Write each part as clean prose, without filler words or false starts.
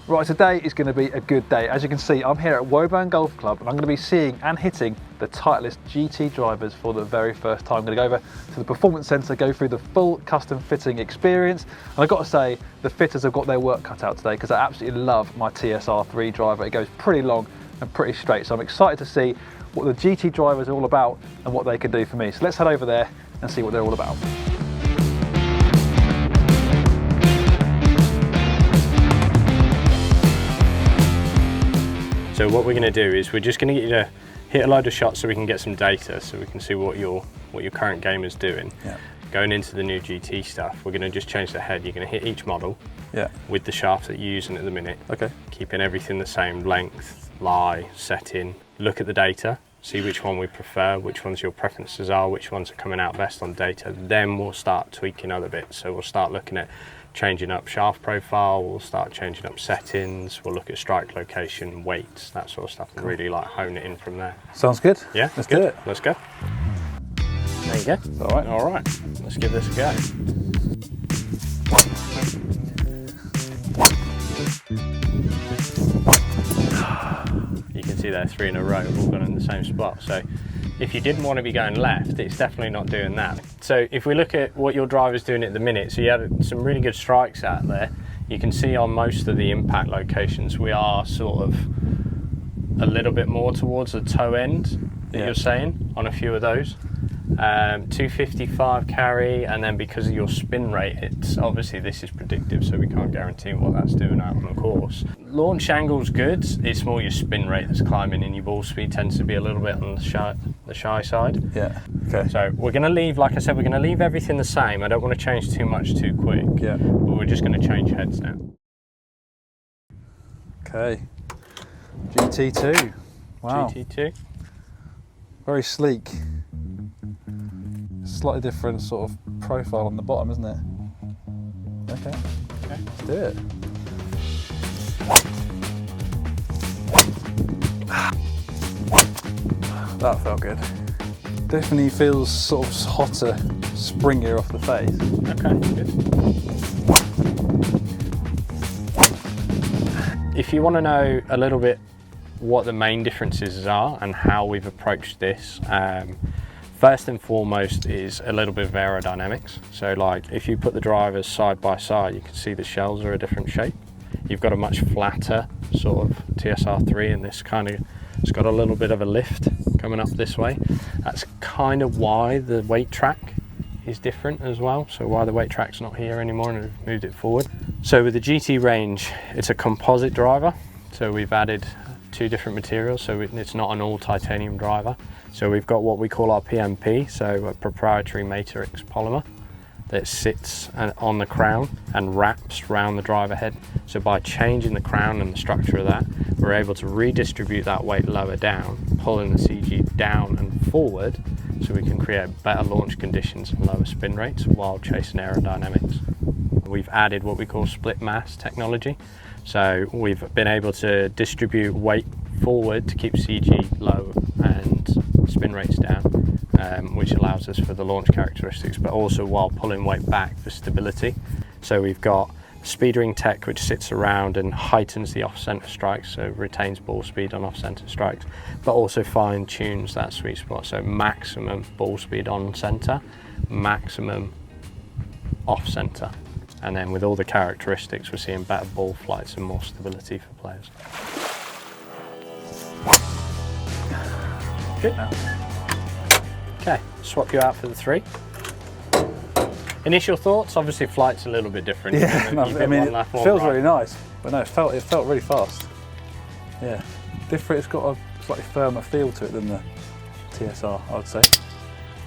Right, today is going to be a good day. As you can see, I'm here at Woburn Golf Club and I'm going to be seeing and hitting the Titleist GT drivers for the very first time. I'm going to go over to the Performance Centre, go through the full custom fitting experience. And I've got to say, the fitters have got their work cut out today because I absolutely love my TSR3 driver. It goes pretty long and pretty straight. So I'm excited to see what the GT drivers are all about and what they can do for me. So let's head over there and see what they're all about. So what we're going to do is we're just going to get you to hit a load of shots so we can get some data, so we can see what your current game is doing. Yeah. Going into the new GT stuff, we're going to just change the head. You're going to hit each model with the shafts that you're using at the minute. Okay. Keeping everything the same, length, lie, setting. Look at the data, see which one we prefer, which ones your preferences are, which ones are coming out best on data. Then we'll start tweaking other bits. So we'll start looking at changing up shaft profile, we'll start changing up settings, we'll look at strike location, weights, that sort of stuff, and really like hone it in from there. Sounds good. Yeah, let's do it. Let's go. There you go. All right. Let's give this a go. You can see there 3 in a row have all gone in the same spot. So if you didn't want to be going left, it's definitely not doing that. So if we look at what your driver's doing at the minute, so you had some really good strikes out there. You can see on most of the impact locations, we are sort of a little bit more towards the toe end that you're saying on a few of those. 255 carry, and then because of your spin rate, it's obviously this is predictive, so we can't guarantee what that's doing out on the course. Launch angle's good, it's more your spin rate that's climbing, and your ball speed tends to be a little bit on the shy side. Yeah, okay. So we're going to leave, like I said, we're going to leave everything the same. I don't want to change too much too quick, but we're just going to change heads now. Okay, GT2, wow. GT2. Very sleek. Slightly different sort of profile on the bottom, isn't it? Okay, let's do it. That felt good. Definitely feels sort of hotter, springier off the face. Okay, good. If you want to know a little bit what the main differences are and how we've approached this, first and foremost is a little bit of aerodynamics. So like if you put the drivers side by side, you can see the shells are a different shape. You've got a much flatter sort of TSR3, and this kind of, it's got a little bit of a lift coming up this way. That's kind of why the weight track is different as well. So why the weight track's not here anymore and we've moved it forward. So with the GT range, it's a composite driver. So we've added 2 different materials, so it's not an all titanium driver. So we've got what we call our PMP, so a proprietary matrix polymer that sits on the crown and wraps around the driver head. So by changing the crown and the structure of that, we're able to redistribute that weight lower down, pulling the CG down and forward, so we can create better launch conditions and lower spin rates while chasing aerodynamics. We've added what we call split mass technology. So we've been able to distribute weight forward to keep CG low and spin rates down, which allows us for the launch characteristics, but also while pulling weight back for stability. So we've got speed ring tech, which sits around and heightens the off-center strikes, so retains ball speed on off-center strikes, but also fine-tunes that sweet spot. So maximum ball speed on center, maximum off-center. And then with all the characteristics, we're seeing better ball flights and more stability for players. Good. Okay, swap you out for the 3. Initial thoughts? Obviously flight's a little bit different. Yeah, no, I mean, it feels really nice, but no, it felt really fast. Yeah, different, it's got a slightly firmer feel to it than the TSR, I would say.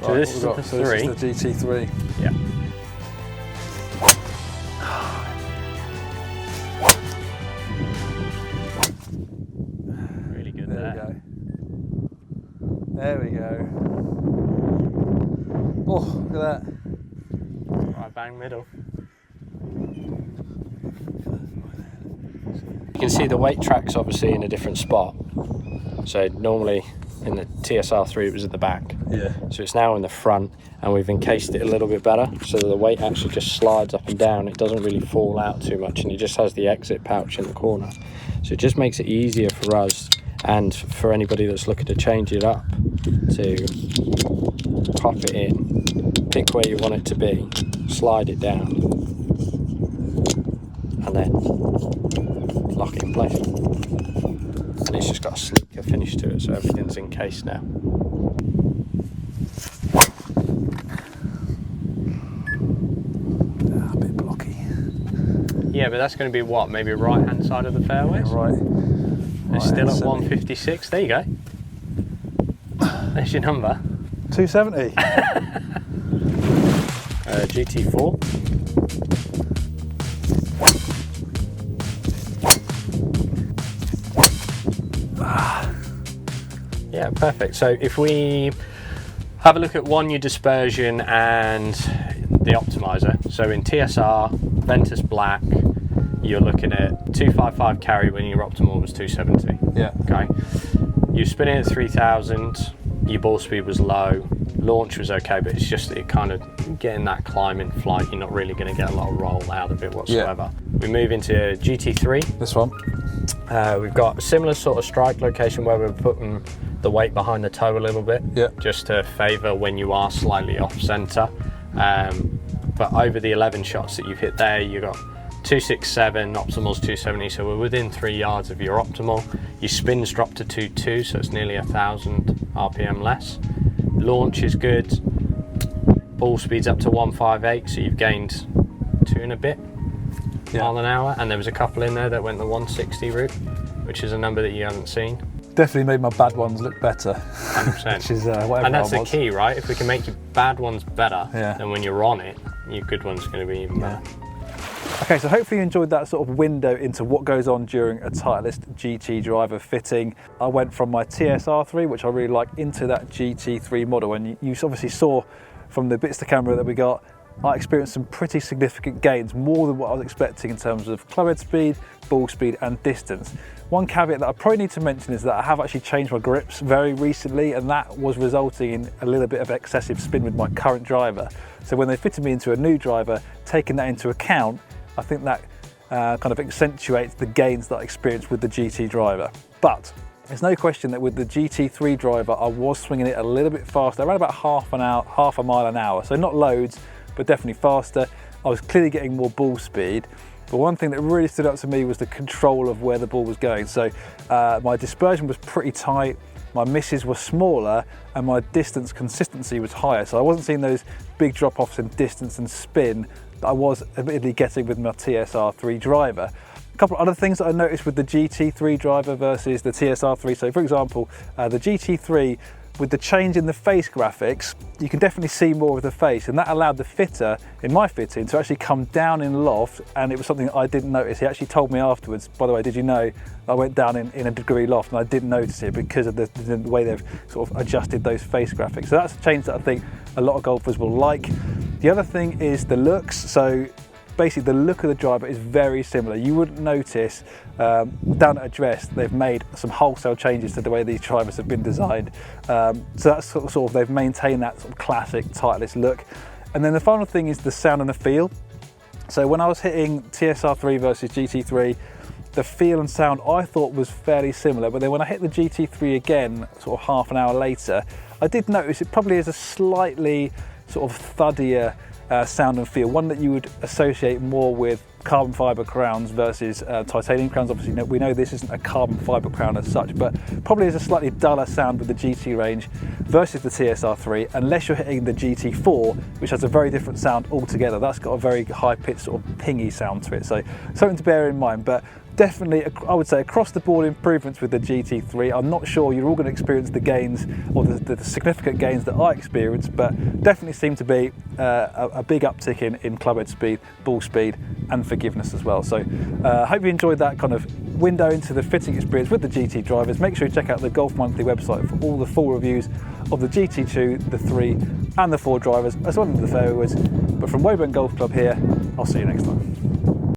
So this is the 3. So this is the GT3. Yeah. Really good there. There we go. Oh, look at that. Right bang middle. You can see the weight track's obviously in a different spot. So normally in the TSR3 it was at the back. Yeah. So it's now in the front, and we've encased it a little bit better, so that the weight actually just slides up and down. It doesn't really fall out too much, and it just has the exit pouch in the corner. So it just makes it easier for us and for anybody that's looking to change it up to pop it in, pick where you want it to be, slide it down, and then lock it in place. And it's just got a sleeker finish to it, so everything's encased now. A bit blocky. Yeah, but that's going to be what, maybe right hand side of the fairways? Yeah, right. It's still at 156. There you go. There's your number. 270. GT4. Yeah, perfect. So if we have a look at your dispersion and the optimizer. So in TSR, Ventus Black, you're looking at 255 carry when your optimal was 270. Yeah. Okay. You're spinning at 3000, your ball speed was low, launch was okay, but it's just it kind of getting that climb in flight, you're not really going to get a lot of roll out of it whatsoever. Yeah. We move into GT3. This one. We've got a similar sort of strike location where we're putting the weight behind the toe a little bit, just to favour when you are slightly off centre. But over the 11 shots that you've hit there, you've got 267, optimal's 270, so we're within 3 yards of your optimal. Your spin's dropped to 2.2, so it's nearly 1,000 RPM less. Launch is good. Ball speed's up to 158, so you've gained 2 and a bit mile an hour, and there was a couple in there that went the 160 route, which is a number that you haven't seen. Definitely made my bad ones look better. 100%. Which is whatever. And that's the key, right? If we can make your bad ones better, yeah, then when you're on it, your good one's going to be even better. Okay, so hopefully you enjoyed that sort of window into what goes on during a Titleist GT driver fitting. I went from my TSR3, which I really like, into that GT3 model, and you obviously saw from the bits to camera that we got, I experienced some pretty significant gains, more than what I was expecting in terms of clubhead speed, ball speed and distance. One caveat that I probably need to mention is that I have actually changed my grips very recently, and that was resulting in a little bit of excessive spin with my current driver. So when they fitted me into a new driver, taking that into account, I think that kind of accentuates the gains that I experienced with the GT driver. But there's no question that with the GT3 driver, I was swinging it a little bit faster, around about half a mile an hour. So not loads, but definitely faster. I was clearly getting more ball speed. But one thing that really stood out to me was the control of where the ball was going. So my dispersion was pretty tight, my misses were smaller, and my distance consistency was higher. So I wasn't seeing those big drop-offs in distance and spin that I was admittedly getting with my TSR3 driver. A couple of other things that I noticed with the GT3 driver versus the TSR3. So for example, the GT3, with the change in the face graphics, you can definitely see more of the face, and that allowed the fitter, in my fitting, to actually come down in loft, and it was something that I didn't notice. He actually told me afterwards, by the way, did you know I went down in a degree loft, and I didn't notice it because of the way they've sort of adjusted those face graphics. So that's a change that I think a lot of golfers will like. The other thing is the looks. So basically the look of the driver is very similar. You wouldn't notice down at address they've made some wholesale changes to the way these drivers have been designed. So that's sort of they've maintained that sort of classic Titleist look. And then the final thing is the sound and the feel. So when I was hitting TSR3 versus GT3, the feel and sound I thought was fairly similar, but then when I hit the GT3 again, sort of half an hour later, I did notice it probably is a slightly sort of thuddier sound and feel, one that you would associate more with carbon fibre crowns versus titanium crowns. Obviously we know this isn't a carbon fibre crown as such, but probably is a slightly duller sound with the GT range versus the TSR3, unless you're hitting the GT4, which has a very different sound altogether. That's got a very high pitched sort of pingy sound to it, so something to bear in mind. But definitely, I would say, across the board improvements with the GT3. I'm not sure you're all going to experience the gains or the significant gains that I experienced, but definitely seem to be a big uptick in clubhead speed, ball speed and forgiveness as well. So I hope you enjoyed that kind of window into the fitting experience with the GT drivers. Make sure you check out the Golf Monthly website for all the full reviews of the GT2, the 3 and the 4 drivers, as well as the fairways. But from Woburn Golf Club here, I'll see you next time.